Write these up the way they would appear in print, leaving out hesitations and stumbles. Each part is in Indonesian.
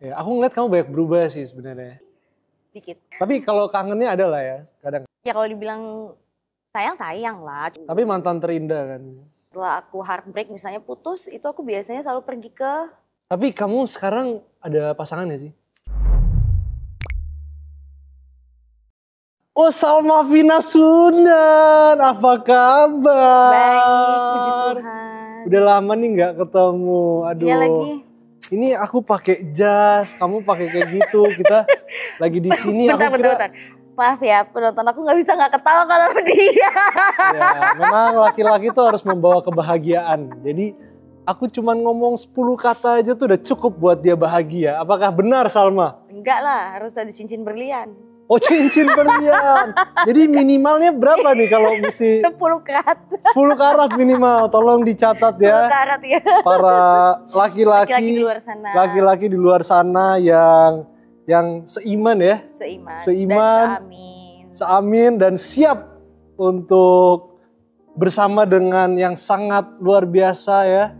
Ya, aku ngeliat kamu banyak berubah sih sebenarnya. Dikit. Tapi kalau kangennya ada lah ya kadang. Ya kalau dibilang sayang lah. Tapi mantan terindah kan. Setelah aku heartbreak misalnya putus, itu aku biasanya selalu pergi ke... Tapi kamu sekarang ada pasangan ya sih? Oh, Salma Vina Sunan, apa kabar? Baik, puji Tuhan. Udah lama nih nggak ketemu, aduh. Iya lagi. Ini aku pakai jas, kamu pakai kayak gitu, kita lagi di sini. Bentar. Maaf ya, penonton aku nggak bisa nggak ketawa kalau dia. Ya, memang laki-laki tuh harus membawa kebahagiaan. Jadi aku cuman ngomong 10 kata aja tuh udah cukup buat dia bahagia. Apakah benar, Salma? Enggak lah, harus ada cincin berlian. Oh, cincin berlian. Jadi minimalnya berapa nih kalau mesti? 10 karat. 10 karat minimal, tolong dicatat ya. 10 karat ya. Para laki-laki di luar sana. Laki-laki di luar sana yang seiman ya. Seiman. Dan seamin dan siap untuk bersama dengan yang sangat luar biasa ya.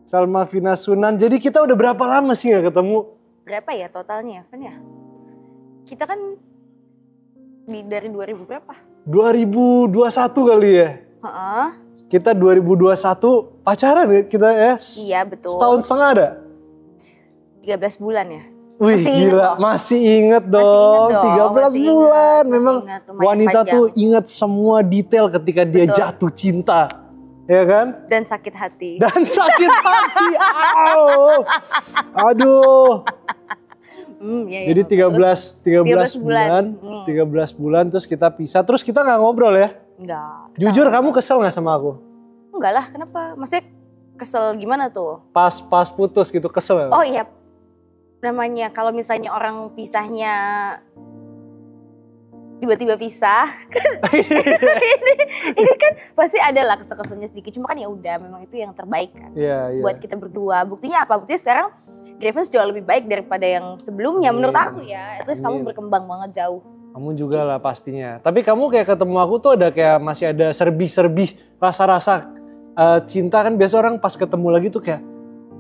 Salma Vina Sunan. Jadi kita udah berapa lama sih gak ketemu? Berapa ya totalnya, Van ya? Kita kan dari 2000 berapa? 2021 kali ya? Kita 2021 pacaran ya kita ya? Iya betul. Setahun setengah ada? 13 bulan ya? Wih gila, masih inget dong. 13 bulan. Memang wanita panjang. Tuh inget semua detail ketika dia jatuh cinta. Ya kan? Dan sakit hati. Aduh. Jadi 13 bulan terus kita pisah. Terus kita gak ngobrol ya? Enggak. Jujur kamu kesel gak sama aku? Enggak lah, kenapa? Maksudnya kesel gimana tuh? Pas putus gitu kesel gak? Oh iya, namanya kalau misalnya orang pisahnya tiba-tiba pisah kan ini kan pasti ada lah kesel-keselnya sedikit, cuma kan ya udah memang itu yang terbaik kan buat kita berdua. Buktinya apa? Buktinya sekarang Greyfans jauh lebih baik daripada yang sebelumnya menurut aku ya. At least kamu berkembang banget jauh. Kamu juga lah pastinya. Tapi kamu kayak ketemu aku tuh ada kayak masih ada serbi-serbi rasa-rasa cinta kan. Biasa orang pas ketemu lagi tuh kayak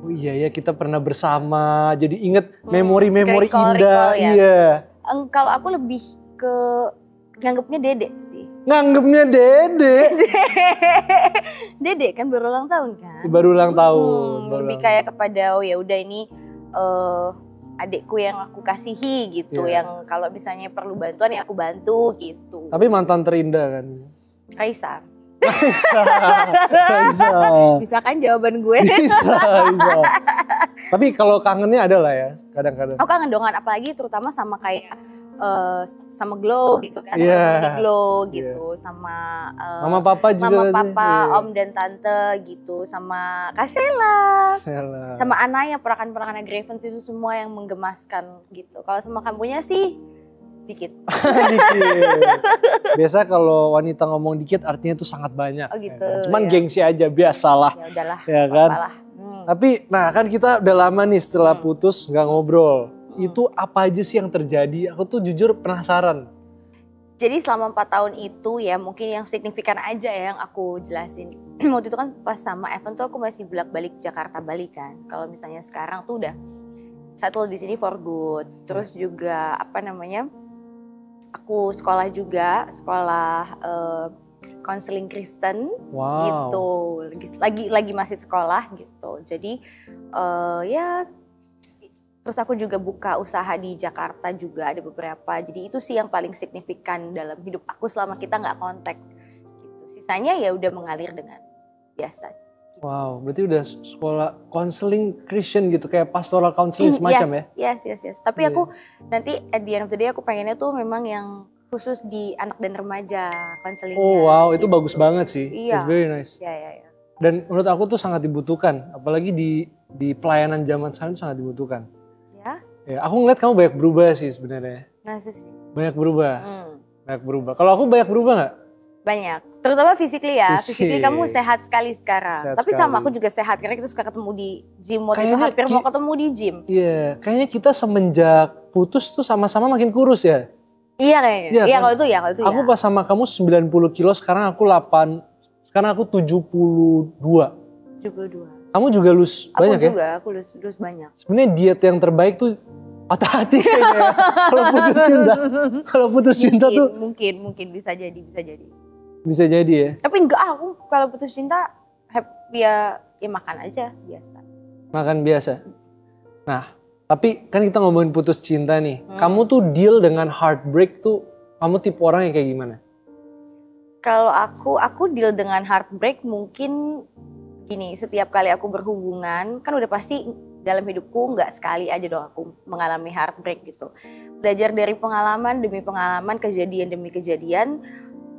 oh iya ya kita pernah bersama. Jadi inget memori-memori indah. Ya. Iya. Kalau aku lebih ke nganggepnya Dede sih. Nganggepnya Dede? Dede kan baru ulang tahun kan. Baru ulang tahun. Lebih kayak kepada oh ya udah ini adikku yang aku kasihi gitu. Yang kalau misalnya perlu bantuan ya aku bantu gitu. Tapi mantan terindah kan? Raisa. Bisa kan jawaban gue? Bisa. Tapi kalau kangennya ada lah ya kadang-kadang. Aku kangen dongan apalagi terutama sama kayak sama Glow gitu kan, Glow gitu, sama Mama Papa juga, Om dan Tante gitu, sama Kasela, sama Anaya, perakan-perakan Greyfans itu semua yang menggemaskan gitu. Kalau sama kamunya sih dikit. Biasa kalau wanita ngomong dikit artinya tuh sangat banyak. Oh gitu. Cuman gengsi aja biasalah. Ya udahlah. Ya kan. Tapi nah kan kita udah lama nih setelah putus nggak ngobrol. Itu apa aja sih yang terjadi? Aku tuh jujur penasaran. Jadi selama 4 tahun itu ya mungkin yang signifikan aja ya yang aku jelasin. Waktu itu kan pas sama Evan tuh aku masih bolak-balik Jakarta-Bali kan. Kalau misalnya sekarang tuh udah settle di sini for good. Terus juga apa namanya? Aku sekolah juga, sekolah counseling Kristen gitu. Lagi masih sekolah gitu. Jadi ya terus aku juga buka usaha di Jakarta juga ada beberapa. Jadi itu sih yang paling signifikan dalam hidup aku selama kita nggak kontak gitu. Sisanya ya udah mengalir dengan biasa. Gitu. Wow, berarti udah sekolah counseling Christian gitu kayak pastoral counseling semacam ya? Yes. Tapi aku nanti at the end of the day aku pengennya tuh memang yang khusus di anak dan remaja counselingnya. Oh wow, itu gitu. bagus banget sih. Iya. It's very nice. Iya. Dan menurut aku tuh sangat dibutuhkan, apalagi di pelayanan zaman sekarang itu sangat dibutuhkan. Ya, aku ngeliat kamu banyak berubah sih sebenarnya. Nasi sih. Banyak berubah. Banyak berubah. Kalau aku banyak berubah nggak? Banyak. Terutama physically ya. Physically kamu sehat sekali sekarang. Tapi sama aku juga sehat karena kita suka ketemu di gym. Waktu itu hampir mau ketemu di gym. Iya, kayaknya kita semenjak putus tuh sama-sama makin kurus ya. Iya kayaknya. Iya kan? Kalau itu ya. Aku pas sama kamu 90 kilo, sekarang aku 72. Kamu juga lose banyak ya? Aku juga, aku lose banyak. Sebenarnya diet yang terbaik tuh patah hati kayaknya ya. Kalau putus cinta. Kalau putus cinta tuh. Mungkin bisa jadi. Bisa jadi ya. Tapi enggak, aku kalau putus cinta ya makan aja biasa. Makan biasa. Nah, tapi kan kita ngomongin putus cinta nih. Kamu tuh deal dengan heartbreak tuh, kamu tipe orang yang kayak gimana? Kalau aku deal dengan heartbreak mungkin gini, setiap kali aku berhubungan, kan udah pasti dalam hidupku nggak sekali aja dong aku mengalami heartbreak gitu. Belajar dari pengalaman demi pengalaman, kejadian demi kejadian.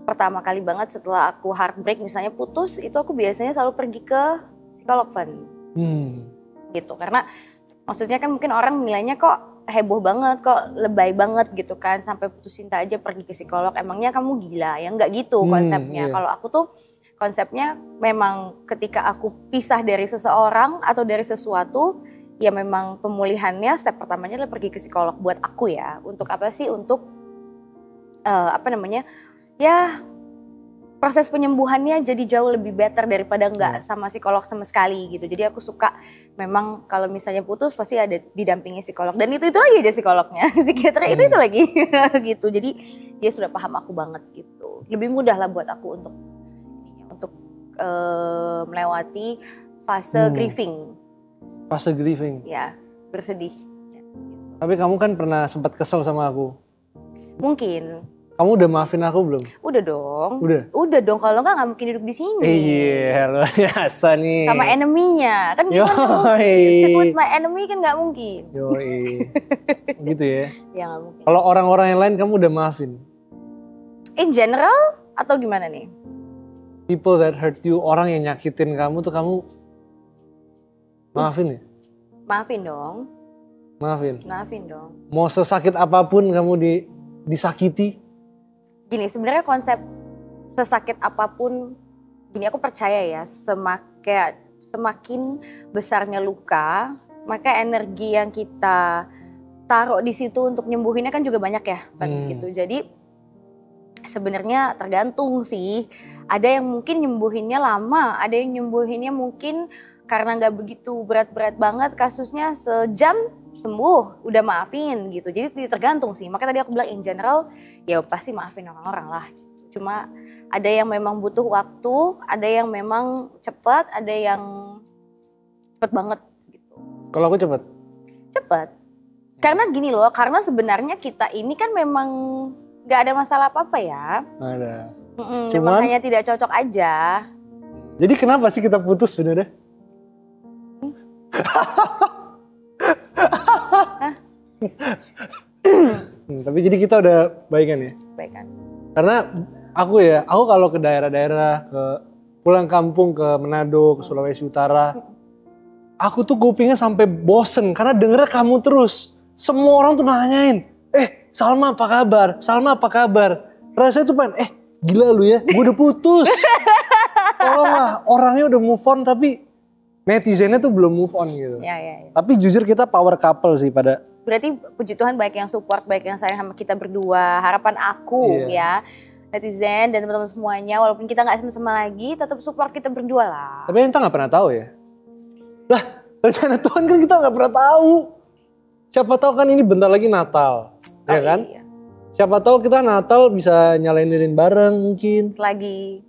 Pertama kali banget setelah aku heartbreak misalnya putus, itu aku biasanya selalu pergi ke psikolog, Van. Gitu, karena maksudnya kan mungkin orang nilainya kok heboh banget, kok lebay banget gitu kan, sampai putus cinta aja pergi ke psikolog, emangnya kamu gila? Ya nggak gitu konsepnya. Kalau aku tuh konsepnya memang ketika aku pisah dari seseorang atau dari sesuatu, ya memang pemulihannya step pertamanya adalah pergi ke psikolog buat aku ya. Untuk apa sih? Untuk ya proses penyembuhannya jadi jauh lebih better daripada nggak sama psikolog sama sekali gitu. Jadi aku suka memang kalau misalnya putus pasti ada didampingi psikolog. Dan itu lagi aja psikolognya, psikiater itu lagi gitu. Jadi dia sudah paham aku banget gitu. Lebih mudah lah buat aku untuk melewati fase grieving. Fase grieving? Ya, bersedih. Ya, gitu. Tapi kamu kan pernah sempat kesel sama aku. Mungkin. Kamu udah maafin aku belum? Udah dong. Udah Dong, kalau nggak mungkin duduk di sini. Iya, luar biasa nih. Sama enemy-nya. Kan gitu kan sit with my enemy kan nggak mungkin. Yoi. Gitu ya? Ya nggak mungkin. Kalau orang-orang yang lain kamu udah maafin? In general atau gimana nih? People that hurt you, orang yang nyakitin kamu tuh kamu maafin ya? Maafin dong. Maafin dong. Mau sesakit apapun kamu disakiti? Gini, sebenarnya konsep sesakit apapun, gini aku percaya ya, semakin besarnya luka, maka energi yang kita taruh di situ untuk nyembuhinnya kan juga banyak ya, gitu. Jadi sebenarnya tergantung sih. Ada yang mungkin nyembuhinnya lama, ada yang nyembuhinnya mungkin karena nggak begitu berat-berat banget kasusnya, sejam sembuh, udah maafin gitu. Jadi tergantung sih. Makanya tadi aku bilang in general ya pasti maafin orang-orang lah. Cuma ada yang memang butuh waktu, ada yang memang cepat, ada yang cepet banget gitu. Kalau aku cepet? Cepet. Karena gini loh, karena sebenarnya kita ini kan memang gak ada masalah apa-apa ya. Ada. Cuman hanya tidak cocok aja. Jadi kenapa sih kita putus sebenarnya? Tapi jadi kita udah baikan ya? Baikan. Karena aku kalau ke daerah-daerah, ke pulang kampung ke Manado, ke Sulawesi Utara, aku tuh kupingnya sampai bosen karena denger kamu terus. Semua orang tuh nanyain, Salma apa kabar? Salma apa kabar? Rasanya tuh gila lu ya, gue udah putus. Tolonglah, orangnya udah move on tapi netizennya tuh belum move on gitu. Ya. Tapi jujur kita power couple sih pada. Berarti puji Tuhan baik yang support, baik yang sayang sama kita berdua. Harapan aku ya, netizen dan teman-teman semuanya, walaupun kita gak sama-sama lagi, tetap support kita berdua lah. Tapi kita gak pernah tahu ya. Lah, rencana Tuhan kan kita gak pernah tahu. Siapa tahu kan ini bentar lagi Natal, ya kan? Iya. Siapa tahu kita Natal bisa nyalain lilin bareng mungkin. Lagi.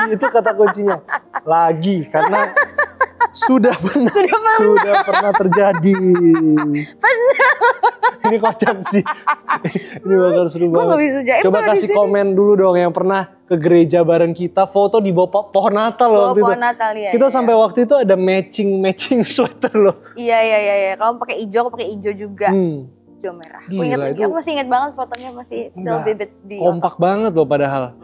Itu kata kuncinya. Lagi, karena sudah pernah terjadi. Pernah. Ini kocak sih. Ini bakal seru banget. Coba kasih komen dulu dong yang pernah ke gereja bareng kita, foto di bawah pohon Natal loh. Pohon Natal ya. Kita sampai waktu itu ada matching sweater loh. Iya. Kamu pakai hijau, aku pakai hijau juga. Hijau merah. Aku masih ingat banget fotonya, masih still vivid di kompak banget loh padahal.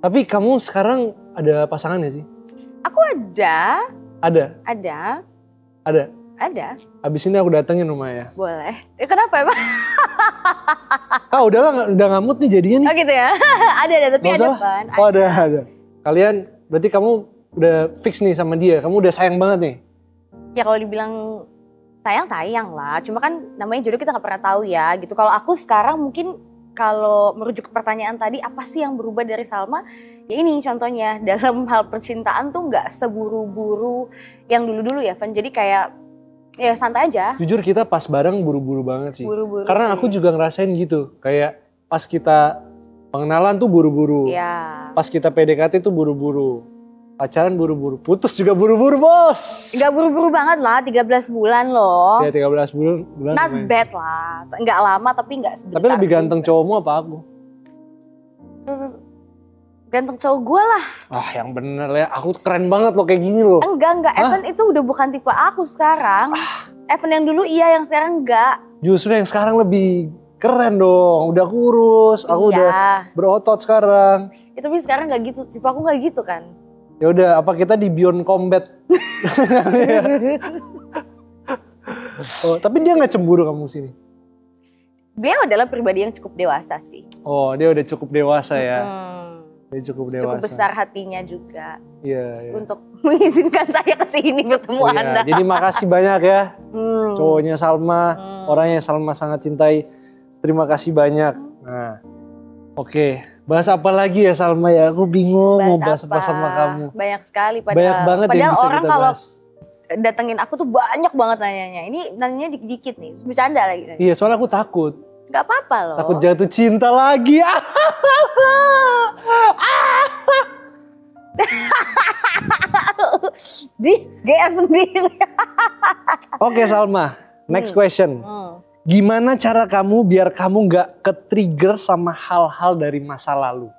Tapi kamu sekarang ada pasangan ya sih? Aku ada. Ada. Abis ini aku datengin rumahnya. Boleh. Kenapa emang? Udah ngamut nih jadinya nih. Oh gitu ya. ada tapi ada kan. Oh ada. Kalian berarti kamu udah fix nih sama dia. Kamu udah sayang banget nih. Ya kalau dibilang sayang lah. Cuma kan namanya jodoh kita gak pernah tahu ya gitu. Kalau aku sekarang mungkin kalau merujuk ke pertanyaan tadi, apa sih yang berubah dari Salma? Ya ini contohnya, dalam hal percintaan tuh gak seburu-buru yang dulu-dulu ya Van. Jadi kayak Ya santai aja. Jujur kita pas bareng buru-buru banget sih. Buru-buru Karena sih. aku juga ngerasain gitu. Kayak pas kita pengenalan tuh buru-buru. Ya. Pas kita PDKT tuh buru-buru. Pacaran buru-buru. Putus juga buru-buru bos. Gak buru-buru banget lah, 13 bulan loh. Ya 13 bulan. Not lumayan sih. bad lah. Nggak lama tapi nggak sebentar. Tapi lebih ganteng cowokmu apa aku? Ganteng cowok gue lah. Ah yang bener ya. Aku keren banget loh kayak gini loh. Enggak. Evan itu udah bukan tipe aku sekarang. Evan yang dulu iya, yang sekarang enggak. Justru yang sekarang lebih keren dong. Udah kurus. Aku Iya. udah berotot sekarang. Ya, tapi sekarang nggak gitu. Tipe aku nggak gitu kan. Ya udah, apa kita di Beyond Combat? Oh, tapi dia nggak cemburu kamu sini. Beliau adalah pribadi yang cukup dewasa sih. Oh, dia udah cukup dewasa ya. Dia cukup dewasa. Cukup besar hatinya juga Iya. untuk mengizinkan saya ke sini bertemu Iya, Anda. jadi makasih banyak ya cowoknya Salma, Hmm. orangnya Salma sangat cintai. Terima kasih banyak. Nah, oke. Bahas apa lagi ya Salma ya? Aku bingung mau bahas apa sama kamu. Banyak sekali padahal. Banyak banget yang Padahal bisa orang kita kalau bahas. datengin aku tuh banyak banget nanyanya. Ini nanyanya dikit-dikit nih, bercanda lagi. Iya, soalnya aku takut. Gak apa-apa loh. Takut jatuh cinta lagi. Di GR sendiri. Oke Salma, next question. Hmm. Gimana cara kamu biar kamu nggak ke-trigger sama hal-hal dari masa lalu?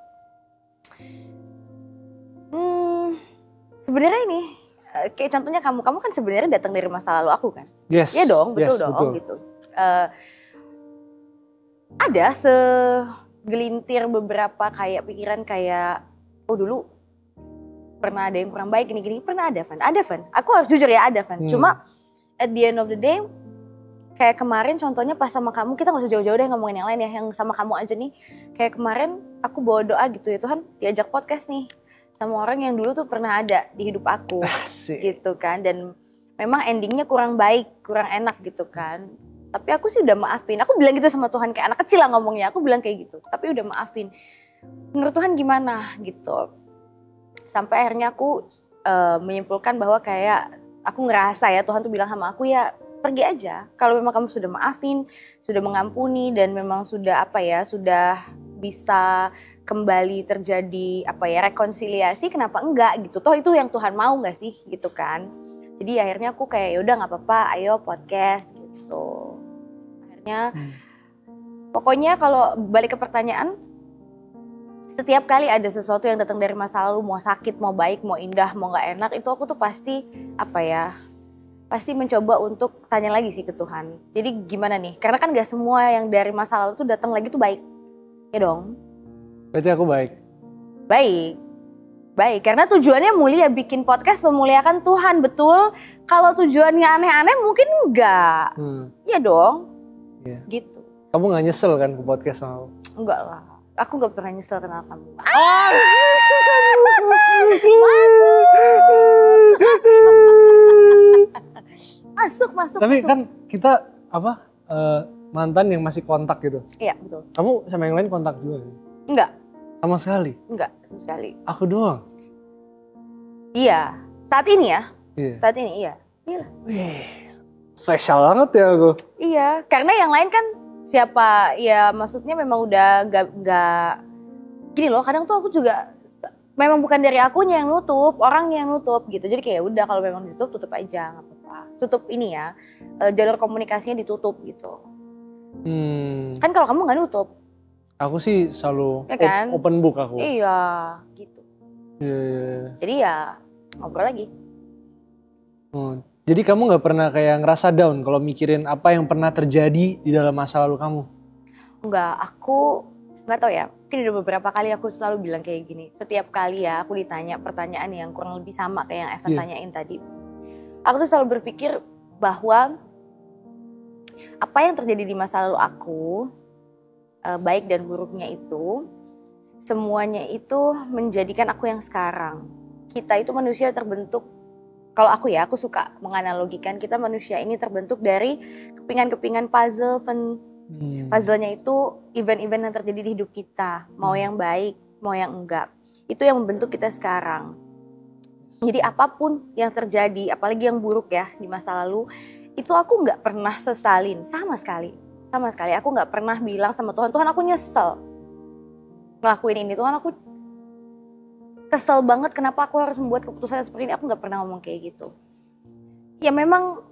Sebenarnya ini kayak contohnya kamu kan sebenarnya datang dari masa lalu aku kan? Yes. Iya dong, betul yes, dong betul. gitu. Ada segelintir beberapa kayak pikiran kayak, oh dulu pernah ada yang kurang baik gini-gini, pernah ada Van. Aku harus jujur ya ada Van. Cuma at the end of the day, kayak kemarin contohnya pas sama kamu, kita gak usah jauh-jauh deh ngomongin yang lain ya, yang sama kamu aja nih. Kayak kemarin aku bawa doa gitu ya Tuhan, diajak podcast nih sama orang yang dulu tuh pernah ada di hidup aku. Asik. Gitu kan, dan memang endingnya kurang baik, kurang enak gitu kan. Tapi aku sih udah maafin, aku bilang gitu sama Tuhan kayak anak kecil lah ngomongnya, aku bilang kayak gitu. Tapi udah maafin, menurut Tuhan gimana gitu. Sampai akhirnya aku menyimpulkan bahwa kayak aku ngerasa ya Tuhan tuh bilang sama aku ya pergi aja. Kalau memang kamu sudah maafin, sudah mengampuni dan memang sudah sudah bisa kembali terjadi rekonsiliasi, kenapa enggak gitu. Toh itu yang Tuhan mau gak sih gitu kan. Jadi akhirnya aku kayak yaudah gak apa-apa ayo podcast gitu. Akhirnya pokoknya kalau balik ke pertanyaan, setiap kali ada sesuatu yang datang dari masa lalu, mau sakit, mau baik, mau indah, mau gak enak, itu aku tuh pasti pasti mencoba untuk tanya lagi sih ke Tuhan. Jadi gimana nih, karena kan gak semua yang dari masa lalu tuh datang lagi tuh baik. Ya dong. Berarti aku baik. Baik, karena tujuannya mulia, bikin podcast memuliakan Tuhan, betul. Kalau tujuannya aneh-aneh mungkin enggak. Iya dong. Iya. Gitu. Kamu gak nyesel kan ke podcast sama aku? Enggak lah. Aku gak pernah nyesel kenal kamu. Masuk. Tapi kan kita mantan yang masih kontak gitu. Iya, betul. Kamu sama yang lain kontak juga? Enggak. Sama sekali? Enggak, sama sekali. Aku doang? Iya, saat ini ya. Iya. Saat ini iya. Iya. Wih, spesial banget ya aku. Iya, karena yang lain kan siapa ya maksudnya memang udah gak gini loh, kadang tuh aku juga memang bukan dari akunya yang nutup, orangnya yang nutup gitu. Jadi kayak udah kalau memang ditutup, tutup aja gak apa-apa. Tutup ini ya, jalur komunikasinya ditutup gitu. Kan kalau kamu gak nutup. Aku sih selalu Ya kan? open book aku. Iya, gitu. Iya. Jadi ya ngobrol lagi. Jadi kamu gak pernah kayak ngerasa down kalau mikirin apa yang pernah terjadi di dalam masa lalu kamu? Enggak, aku nggak tahu ya. Mungkin udah beberapa kali aku selalu bilang kayak gini. Setiap kali ya aku ditanya pertanyaan yang kurang lebih sama kayak yang Evan tanyain tadi. Aku tuh selalu berpikir bahwa apa yang terjadi di masa lalu aku, baik dan buruknya itu, semuanya itu menjadikan aku yang sekarang. Kita itu manusia terbentuk, kalau aku ya, aku suka menganalogikan kita manusia ini terbentuk dari kepingan-kepingan puzzle. Puzzle-nya itu event-event yang terjadi di hidup kita, mau yang baik, mau yang enggak. Itu yang membentuk kita sekarang. Jadi apapun yang terjadi, apalagi yang buruk ya di masa lalu, itu aku nggak pernah sesalin sama sekali. Aku nggak pernah bilang sama Tuhan, Tuhan aku nyesel ngelakuin ini, Tuhan aku kesel banget kenapa aku harus membuat keputusan seperti ini. Aku nggak pernah ngomong kayak gitu. Ya memang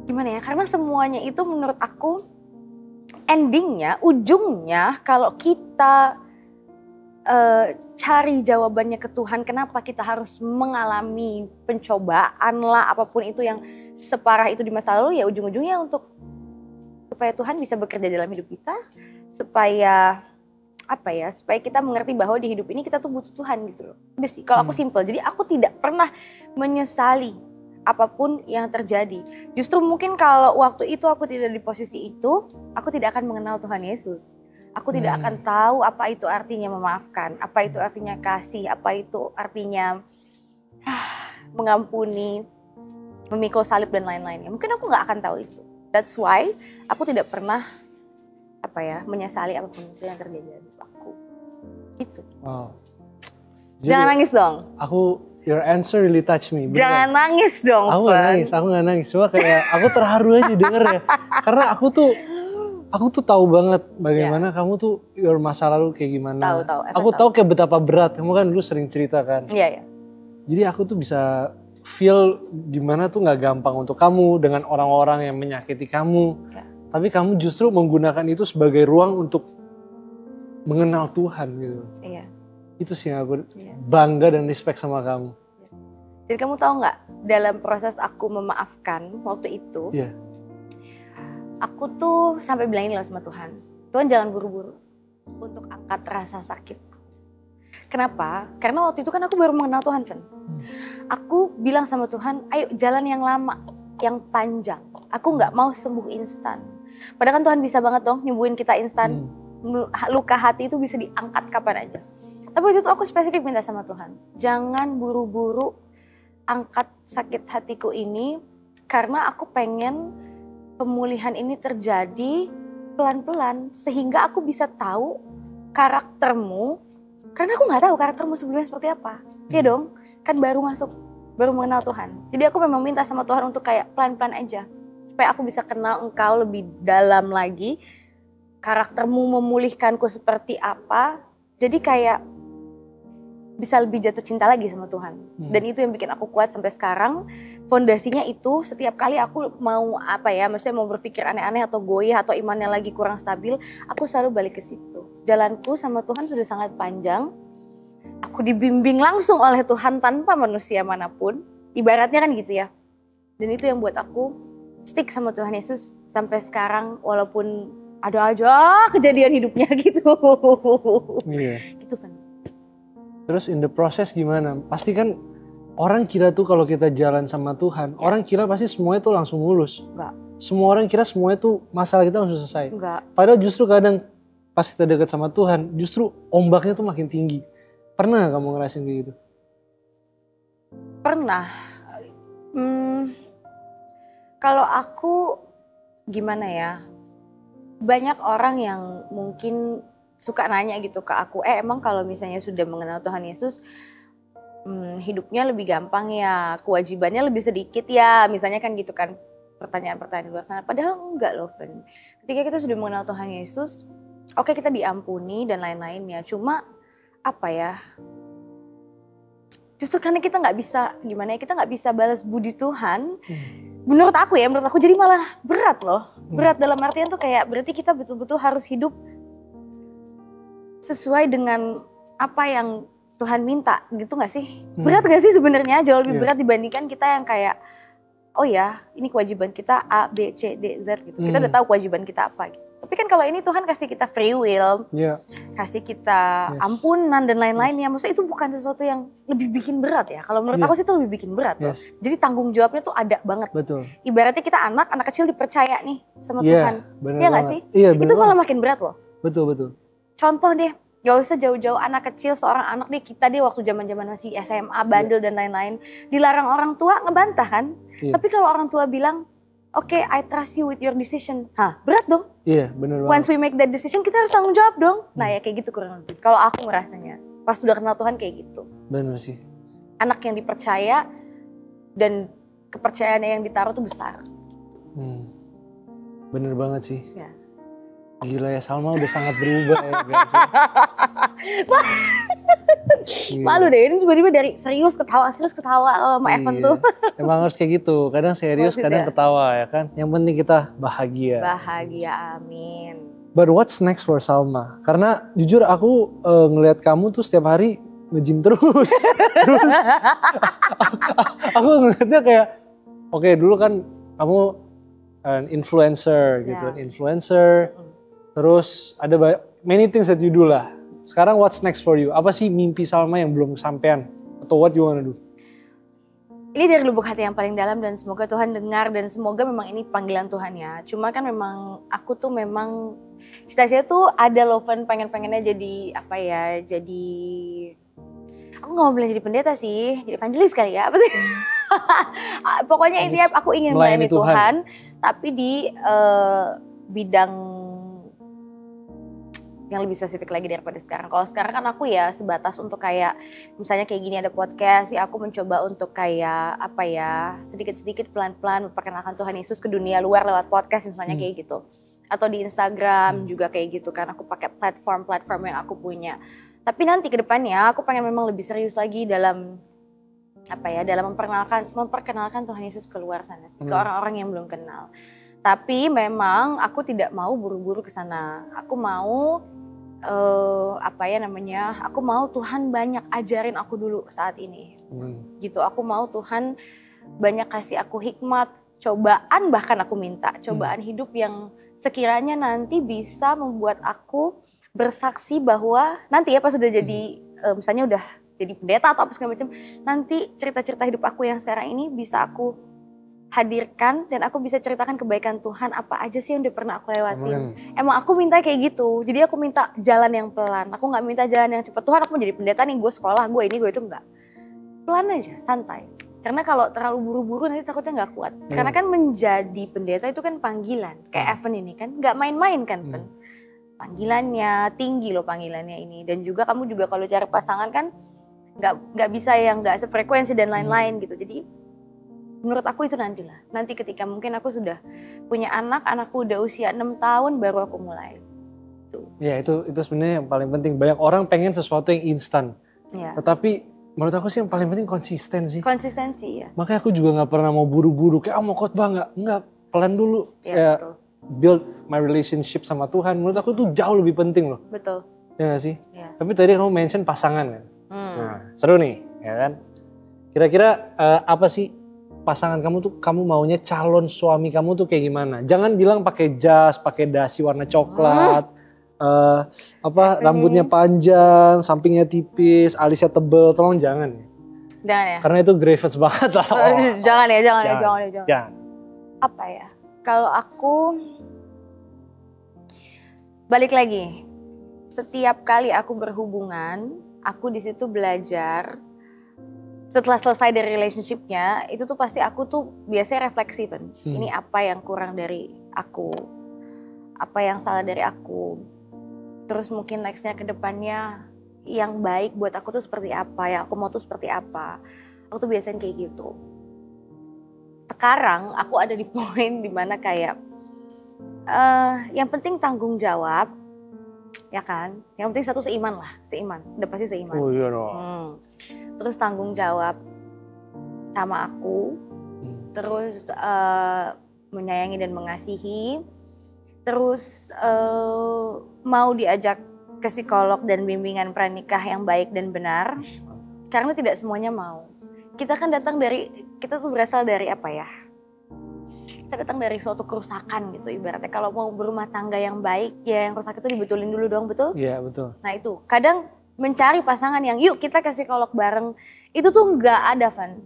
gimana ya, karena semuanya itu menurut aku endingnya, ujungnya kalau kita cari jawabannya ke Tuhan, kenapa kita harus mengalami pencobaan lah, apapun itu yang separah itu di masa lalu, ya ujung-ujungnya untuk supaya Tuhan bisa bekerja dalam hidup kita, supaya supaya kita mengerti bahwa di hidup ini kita tuh butuh Tuhan gitu loh. Udah sih, kalau aku simple. Jadi aku tidak pernah menyesali apapun yang terjadi. Justru mungkin kalau waktu itu aku tidak di posisi itu, aku tidak akan mengenal Tuhan Yesus. Aku tidak akan tahu apa itu artinya memaafkan, apa itu artinya kasih, apa itu artinya mengampuni, memikul salib dan lain-lainnya. Mungkin aku nggak akan tahu itu. That's why aku tidak pernah menyesali apapun itu yang terjadi dalam hidup aku. Gitu. Wow. Jangan nangis dong. Your answer really touch me. Beneran. Jangan nangis dong. Aku gak nangis. Cuma kayak aku terharu aja denger ya. Karena aku tuh tahu banget bagaimana kamu tuh masa lalu kayak gimana. Tahu. Aku tahu kayak betapa berat. Kamu kan dulu sering cerita kan. Iya. Jadi aku tuh bisa feel gimana tuh gak gampang untuk kamu dengan orang-orang yang menyakiti kamu. Ya. Tapi kamu justru menggunakan itu sebagai ruang untuk mengenal Tuhan gitu. Iya. Itu sih yang aku bangga dan respect sama kamu. Jadi kamu tahu nggak, dalam proses aku memaafkan waktu itu, aku tuh sampai bilang ini loh sama Tuhan, Tuhan jangan buru-buru untuk angkat rasa sakitku. Kenapa? Karena waktu itu kan aku baru mengenal Tuhan, Fen. Aku bilang sama Tuhan, ayo jalan yang lama, yang panjang. Aku nggak mau sembuh instan. Padahal kan Tuhan bisa banget dong nyembuhin kita instan. Luka hati itu bisa diangkat kapan aja. Tapi waktu itu aku spesifik minta sama Tuhan, jangan buru-buru angkat sakit hatiku ini, karena aku pengen pemulihan ini terjadi pelan-pelan sehingga aku bisa tahu karaktermu, karena aku nggak tahu karaktermu sebelumnya seperti apa. Iya dong, kan baru mengenal Tuhan. Jadi aku memang minta sama Tuhan untuk kayak pelan-pelan aja, supaya aku bisa kenal Engkau lebih dalam lagi, karaktermu memulihkanku seperti apa. Jadi kayak bisa lebih jatuh cinta lagi sama Tuhan. Dan itu yang bikin aku kuat sampai sekarang. Fondasinya itu setiap kali aku mau maksudnya mau berpikir aneh-aneh atau goyah atau imannya lagi kurang stabil, aku selalu balik ke situ. Jalanku sama Tuhan sudah sangat panjang. Aku dibimbing langsung oleh Tuhan tanpa manusia manapun. Ibaratnya kan gitu ya. Dan itu yang buat aku stick sama Tuhan Yesus sampai sekarang, walaupun ada aja kejadian hidupnya gitu. Iya. Gitu kan. Terus in the process gimana? Pasti kan orang kira tuh kalau kita jalan sama Tuhan, orang kira pasti semuanya tuh langsung mulus. Enggak. Semua orang kira semuanya tuh masalah kita langsung selesai. Enggak. Padahal justru kadang pas kita dekat sama Tuhan, justru ombaknya tuh makin tinggi. Pernah gak kamu ngerasain kayak gitu? Pernah. Kalau aku gimana ya? Banyak orang yang mungkin suka nanya gitu ke aku, emang kalau misalnya sudah mengenal Tuhan Yesus, hidupnya lebih gampang ya, kewajibannya lebih sedikit ya, misalnya kan gitu kan, pertanyaan-pertanyaan di luar sana. Padahal enggak loh, Fen. Ketika kita sudah mengenal Tuhan Yesus, oke, kita diampuni dan lain-lainnya. Cuma justru karena kita nggak bisa, kita nggak bisa balas budi Tuhan. Menurut aku jadi malah berat loh. Berat dalam artian tuh kayak berarti kita betul-betul harus hidup sesuai dengan apa yang Tuhan minta, gitu gak sih? Berat gak sih sebenarnya? Jauh lebih berat dibandingkan kita yang kayak, oh ya ini kewajiban kita A, B, C, D, Z gitu. Kita udah tahu kewajiban kita apa gitu. Tapi kan kalau ini Tuhan kasih kita free will, kasih kita ampunan dan lain-lainnya. Maksudnya itu bukan sesuatu yang lebih bikin berat ya. Kalau menurut aku sih itu lebih bikin berat loh. Jadi tanggung jawabnya tuh ada banget. Betul. Ibaratnya kita anak kecil dipercaya nih sama Tuhan. Iya gak sih? Iya, itu malah makin berat loh. Betul. Contoh deh, gak usah jauh-jauh anak kecil, seorang anak deh, kita deh waktu zaman-zaman masih SMA, bandel dan lain-lain. Dilarang orang tua ngebantah kan. Tapi kalau orang tua bilang, oke, I trust you with your decision. Berat dong. Iya, benar banget. Once we make that decision, kita harus tanggung jawab dong. Nah ya kayak gitu kurang lebih. Kalau aku ngerasanya, pas sudah kenal Tuhan kayak gitu. Benar sih. Anak yang dipercaya dan kepercayaan yang ditaruh tuh besar. Bener banget sih. Ya. Gila ya, Salma udah sangat berubah ya guys. Malu deh, ini tiba-tiba dari serius ketawa sama Evan tuh. Emang harus kayak gitu, kadang serius, kadang ketawa ya kan. Yang penting kita bahagia. Bahagia, amin. But what's next for Salma? Karena jujur aku ngelihat kamu tuh setiap hari nge-gym terus. Terus aku ngeliatnya kayak, oke, dulu kan kamu influencer gitu, influencer. Terus ada many things that you do lah. Sekarang what's next for you? Apa sih mimpi Salma yang belum kesampean? Atau what you wanna do? Ini dari lubuk hati yang paling dalam dan semoga Tuhan dengar dan semoga memang ini panggilan Tuhan ya. Cuma kan memang aku tuh memang cita-cita tuh ada loh, pengen-pengennya jadi apa ya, jadi aku gak mau bilang jadi pendeta sih, jadi evangelis kali ya, apa sih? Pokoknya intinya aku ingin melayani Tuhan, tapi di bidang yang lebih spesifik lagi daripada sekarang. Kalau sekarang kan aku ya sebatas untuk kayak misalnya kayak gini ada podcast, ya aku mencoba untuk kayak apa ya, sedikit-sedikit pelan-pelan memperkenalkan Tuhan Yesus ke dunia luar lewat podcast misalnya kayak gitu. Atau di Instagram juga kayak gitu kan, aku pakai platform yang aku punya. Tapi nanti ke depannya aku pengen memang lebih serius lagi dalam apa ya, dalam memperkenalkan Tuhan Yesus keluar sana sih, ke orang-orang yang belum kenal. Tapi memang aku tidak mau buru-buru ke sana. Aku mau aku mau Tuhan banyak ajarin aku dulu saat ini. Gitu, aku mau Tuhan banyak kasih aku hikmat, cobaan bahkan aku minta, cobaan hidup yang sekiranya nanti bisa membuat aku bersaksi bahwa nanti ya pas sudah jadi misalnya udah jadi pendeta atau apa segala macam, nanti cerita-cerita hidup aku yang sekarang ini bisa aku hadirkan dan aku bisa ceritakan kebaikan Tuhan apa aja sih yang udah pernah aku lewatin. Emang aku minta kayak gitu, jadi aku minta jalan yang pelan, aku gak minta jalan yang cepat. Tuhan aku mau jadi pendeta nih, gue sekolah, gue ini, gue itu, enggak. Pelan aja, santai. Karena kalau terlalu buru-buru nanti takutnya gak kuat. Karena kan menjadi pendeta itu kan panggilan, kayak Evan ini kan, gak main-main kan Evan. Panggilannya, tinggi loh panggilannya ini. Dan juga kamu juga kalau cari pasangan kan gak bisa yang gak sefrekuensi dan lain-lain gitu. Jadi menurut aku itu nantilah. Nanti ketika mungkin aku sudah punya anak, anakku udah usia 6 tahun baru aku mulai. Tuh. Ya itu sebenarnya yang paling penting. Banyak orang pengen sesuatu yang instan. Ya. Tetapi menurut aku sih yang paling penting konsisten sih. Konsistensi ya. Makanya aku juga gak pernah mau buru-buru. Kayak mau khotbah enggak. Pelan dulu. Ya, kayak betul. Build my relationship sama Tuhan. Menurut aku tuh jauh lebih penting loh. Betul. Ya gak sih? Ya. Tapi tadi kamu mention pasangan kan. Nah seru nih ya kan. Kira-kira apa sih pasangan kamu tuh, kamu maunya calon suami kamu tuh kayak gimana? Jangan bilang pakai jas, pakai dasi warna coklat, rambutnya panjang, sampingnya tipis, alisnya tebel, tolong jangan. Jangan ya? Karena itu graphics banget lah. Jangan. Apa ya? Kalau aku, balik lagi, setiap kali aku berhubungan, aku di situ belajar. Setelah selesai dari relationship-nya, itu tuh pasti aku tuh biasanya refleksi kan. Ini apa yang kurang dari aku, apa yang salah dari aku. Terus mungkin nextnya ke depannya yang baik buat aku tuh seperti apa, yang aku mau tuh seperti apa. Aku tuh biasanya kayak gitu. Sekarang aku ada di poin dimana kayak, yang penting tanggung jawab, ya kan. Yang penting satu seiman, udah pasti seiman. Oh iya dong. Terus tanggung jawab sama aku, terus menyayangi dan mengasihi, terus mau diajak ke psikolog dan bimbingan pranikah yang baik dan benar, karena tidak semuanya mau. Kita tuh berasal dari apa ya? Kita datang dari suatu kerusakan gitu ibaratnya. Kalau mau berumah tangga yang baik, ya yang rusak itu dibetulin dulu dong, betul? Iya betul. Nah itu, kadang mencari pasangan yang yuk kita ke psikolog bareng, itu tuh nggak ada, Van.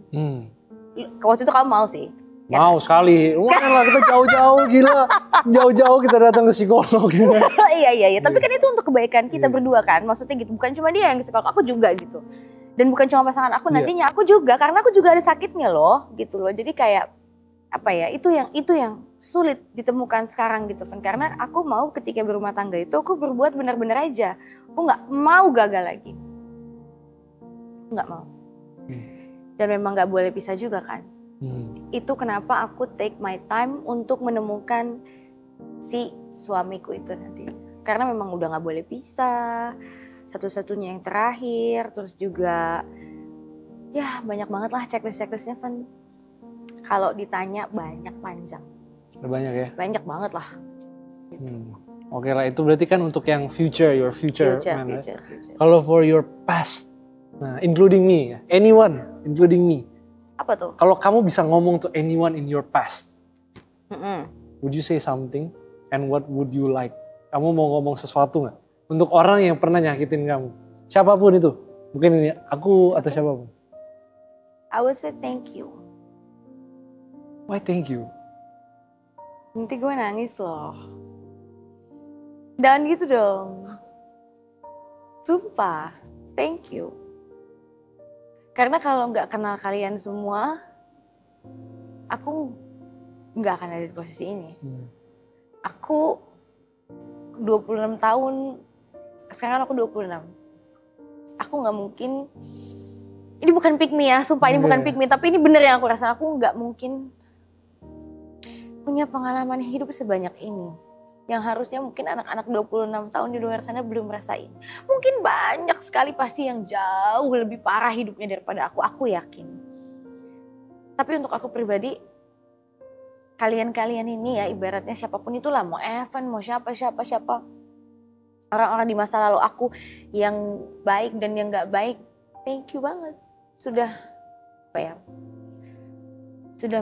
Waktu itu kamu mau sih? Mau sekali, lumayan lah kita jauh-jauh gila, jauh-jauh kita datang ke psikolog gitu. Iya, tapi kan itu untuk kebaikan kita berdua kan, maksudnya gitu, bukan cuma dia yang ke psikolog, aku juga gitu. Dan bukan cuma pasangan aku, nantinya aku juga, karena aku juga ada sakitnya loh, gitu loh. Jadi kayak apa ya, itu yang sulit ditemukan sekarang gitu kan, karena aku mau ketika berumah tangga itu aku berbuat benar-benar aja, aku nggak mau gagal lagi, nggak mau. Dan memang nggak boleh pisah juga kan, Itu kenapa aku take my time untuk menemukan si suamiku itu nanti. Karena memang udah gak boleh pisah, satu-satunya yang terakhir, terus juga ya banyak banget lah checklist-checklistnya Van. Kalau ditanya banyak panjang. Banyak ya? Banyak banget lah. Oke lah, itu berarti kan untuk yang your future man. Future. Kalau for your past, nah including me, anyone including me. Apa tuh? Kalau kamu bisa ngomong to anyone in your past, would you say something? And what would you like? Kamu mau ngomong sesuatu nggak? Untuk orang yang pernah nyakitin kamu, siapapun itu, mungkin ini aku atau siapapun. I would say thank you. Why thank you? Nanti gue nangis loh. Jangan gitu dong. Sumpah, thank you. Karena kalau nggak kenal kalian semua, aku nggak akan ada di posisi ini. Aku 26 tahun, sekarang aku 26. Aku nggak mungkin, ini bukan pick me ya, sumpah ini bukan pick me, tapi ini bener yang aku rasa, aku nggak mungkin punya pengalaman hidup sebanyak ini. Yang harusnya mungkin anak-anak 26 tahun di luar sana belum rasain. Mungkin banyak sekali pasti yang jauh lebih parah hidupnya daripada aku yakin. Tapi untuk aku pribadi, kalian-kalian ini ya ibaratnya siapapun itulah, mau Evan, mau siapa. Orang-orang di masa lalu aku yang baik dan yang gak baik, thank you banget. Sudah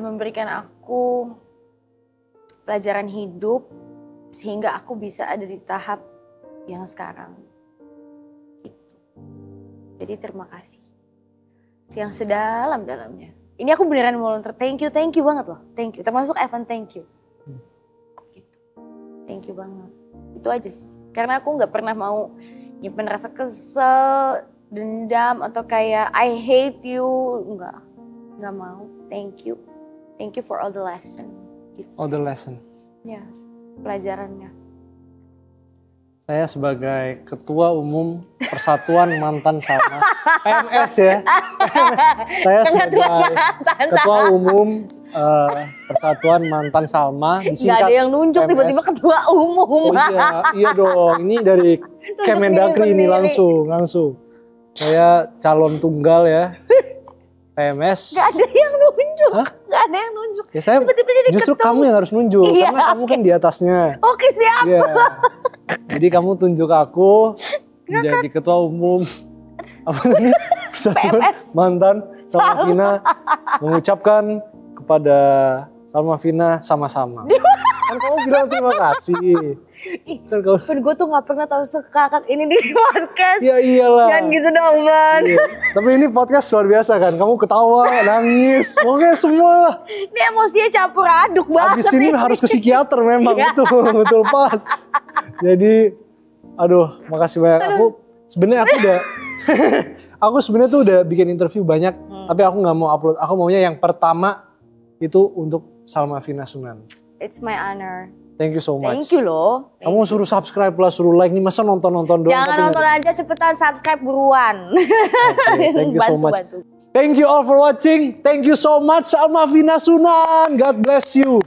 memberikan aku pelajaran hidup, sehingga aku bisa ada di tahap yang sekarang. Jadi terima kasih. Yang sedalam-dalamnya. Ini aku beneran mau thank you banget loh. Thank you. Termasuk Evan, thank you. Thank you banget. Itu aja sih. Karena aku gak pernah mau nyimpen rasa kesel, dendam, atau kayak I hate you. Enggak mau. Thank you. Thank you for all the lesson. Gitu. All the lesson. Ya. Pelajarannya. Saya sebagai Ketua Umum Persatuan Mantan Salma, PMS ya. Saya sebagai Ketua Umum Persatuan Mantan Salma. Gak ada yang nunjuk tiba-tiba Ketua Umum. Oh iya dong. Ini dari Kemendagri ini langsung. Saya calon tunggal ya. PMS. Gak ada yang nunjuk. Hah? Gak ada yang nunjuk. Ya saya justru kamu yang harus nunjuk. Iya, karena kamu kan di atasnya. Oke siap. Iya. Jadi kamu tunjuk aku menjadi ketua umum. Apa tadi? Persatuan Mantan Salma Vina mengucapkan kepada Salma Vina sama-sama. Kan kamu bilang terima kasih. Kan gue tuh gak pernah tahu sekakak ini di podcast. Ya iyalah. Jangan gitu dong Ban. Iya. Tapi ini podcast luar biasa kan. Kamu ketawa, nangis, pokoknya semua lah. Ini emosinya campur aduk banget. Abis ini harus ke psikiater memang. Betul pas. Jadi aduh makasih banyak. Aku sebenarnya aku sebenarnya tuh udah bikin interview banyak. Tapi aku gak mau upload. Aku maunya yang pertama itu untuk Salma Vina Sunan. It's my honor. Thank you so much. Thank you loh. Kamu suruh subscribe lah, suruh like. Nih masa nonton-nonton doang. Jangan nonton aja, cepetan subscribe buruan. Okay, thank you so much. Thank you all for watching. Thank you so much Salma Vina Sunan. God bless you.